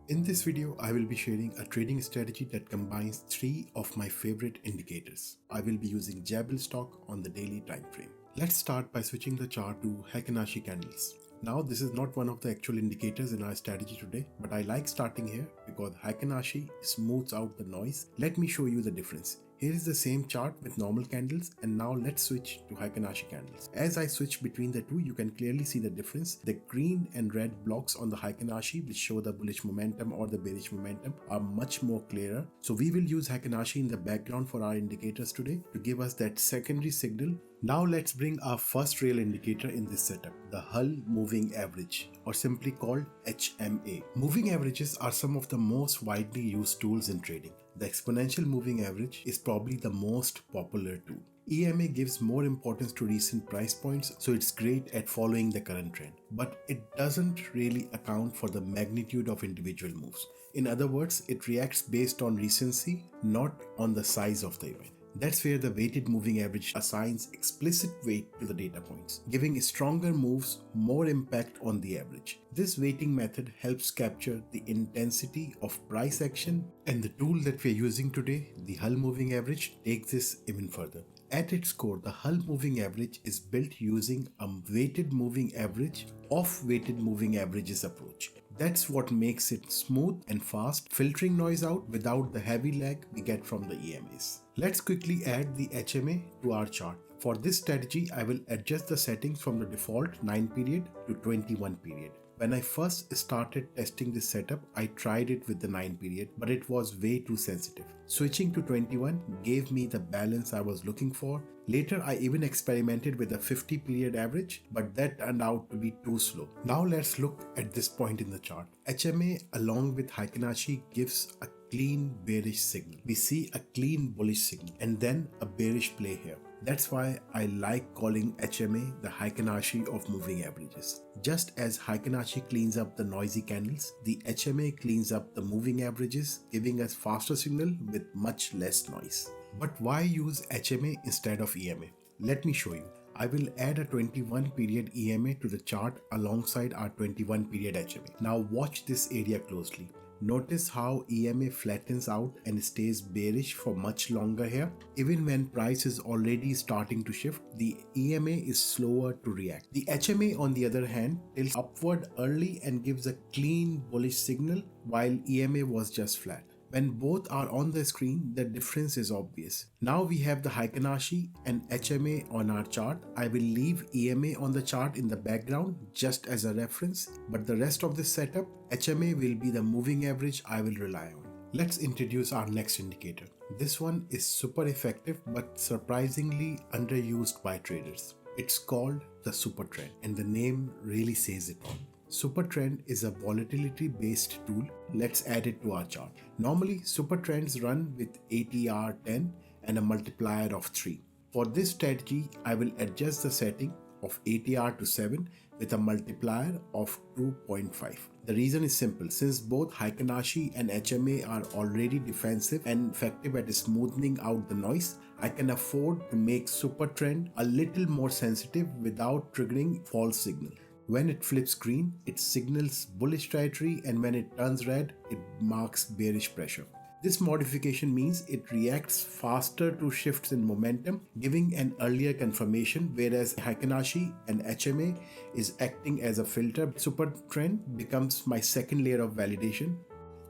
In this video, I will be sharing a trading strategy that combines three of my favorite indicators. I will be using Jabel stock on the daily time frame. Let's start by switching the chart to Heikin Ashi candles. Now, this is not one of the actual indicators in our strategy today, but I like starting here because Heikin Ashi smooths out the noise. Let me show you the difference. Here is the same chart with normal candles, and now let's switch to Heikin Ashi candles. As I switch between the two, you can clearly see the difference. The green and red blocks on the Heikin Ashi, which show the bullish momentum or the bearish momentum, are much more clearer. So we will use Heikin Ashi in the background for our indicators today to give us that secondary signal. Now let's bring our first real indicator in this setup, the Hull Moving Average, or simply called HMA. Moving averages are some of the most widely used tools in trading. The exponential moving average is probably the most popular tool. EMA gives more importance to recent price points, so it's great at following the current trend. But it doesn't really account for the magnitude of individual moves. In other words, it reacts based on recency, not on the size of the event. That's where the weighted moving average assigns explicit weight to the data points, giving stronger moves more impact on the average. This weighting method helps capture the intensity of price action, and the tool that we're using today, the Hull Moving Average, takes this even further. At its core, the Hull Moving Average is built using a weighted moving average of weighted moving averages approach. That's what makes it smooth and fast, filtering noise out without the heavy lag we get from the EMAs. Let's quickly add the HMA to our chart. For this strategy, I will adjust the settings from the default 9 period to 21 period. When I first started testing this setup, I tried it with the 9 period, but it was way too sensitive. Switching to 21 gave me the balance I was looking for. Later, I even experimented with a 50 period average, but that turned out to be too slow. Now let's look at this point in the chart. HMA along with Heikin Ashi gives a clean bearish signal. We see a clean bullish signal and then a bearish play here. That's why I like calling HMA the Heikin Ashi of moving averages. Just as Heikin Ashi cleans up the noisy candles, the HMA cleans up the moving averages, giving us faster signal with much less noise. But why use HMA instead of EMA? Let me show you. I will add a 21 period EMA to the chart alongside our 21 period HMA. Now watch this area closely. Notice how EMA flattens out and stays bearish for much longer here. Even when price is already starting to shift, the EMA is slower to react. The HMA on the other hand tilts upward early and gives a clean bullish signal while EMA was just flat. When both are on the screen, the difference is obvious. Now we have the Heikin Ashi and HMA on our chart. I will leave EMA on the chart in the background just as a reference, but the rest of this setup, HMA will be the moving average I will rely on. Let's introduce our next indicator. This one is super effective but surprisingly underused by traders. It's called the SuperTrend, and the name really says it all. SuperTrend is a volatility based tool. Let's add it to our chart. Normally, SuperTrends run with ATR 10 and a multiplier of 3. For this strategy, I will adjust the setting of ATR to 7 with a multiplier of 2.5. The reason is simple. Since both Heikin Ashi and HMA are already defensive and effective at smoothing out the noise, I can afford to make SuperTrend a little more sensitive without triggering false signal. When it flips green, it signals bullish territory, and when it turns red, it marks bearish pressure. This modification means it reacts faster to shifts in momentum, giving an earlier confirmation, whereas Heikin Ashi and HMA is acting as a filter. SuperTrend becomes my second layer of validation.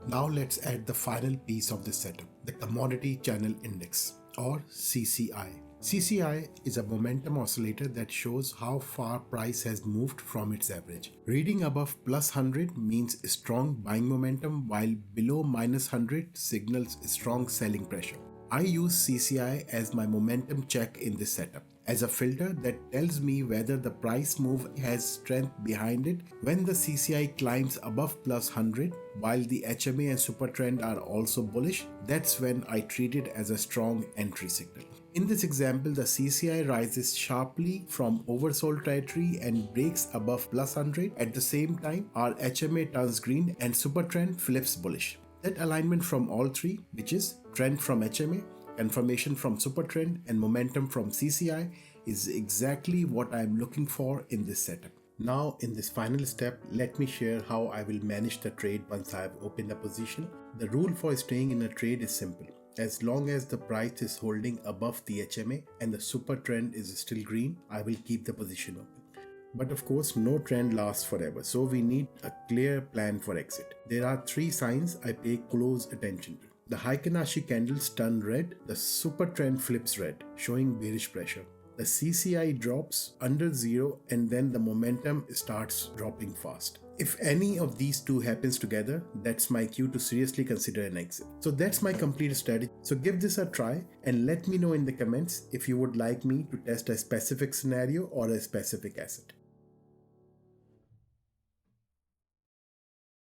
Now let's add the final piece of this setup, the Commodity Channel Index, or CCI. CCI is a momentum oscillator that shows how far price has moved from its average. Reading above plus 100 means strong buying momentum, while below minus 100 signals strong selling pressure. I use CCI as my momentum check in this setup, as a filter that tells me whether the price move has strength behind it. When the CCI climbs above plus 100, while the HMA and SuperTrend are also bullish, that's when I treat it as a strong entry signal. In this example, the CCI rises sharply from oversold territory and breaks above plus 100. At the same time, our HMA turns green and SuperTrend flips bullish. That alignment from all three, which is trend from HMA, confirmation from SuperTrend, and momentum from CCI, is exactly what I am looking for in this setup. Now in this final step, let me share how I will manage the trade once I have opened a position. The rule for staying in a trade is simple. As long as the price is holding above the HMA and the super trend is still green, I will keep the position open. But of course, no trend lasts forever, so we need a clear plan for exit. There are 3 signs I pay close attention to. The Heikin Ashi candles turn red, the super trend flips red, showing bearish pressure. The CCI drops under 0 and then the momentum starts dropping fast. If any of these two happens together, that's my cue to seriously consider an exit. So that's my complete strategy. So give this a try and let me know in the comments if you would like me to test a specific scenario or a specific asset.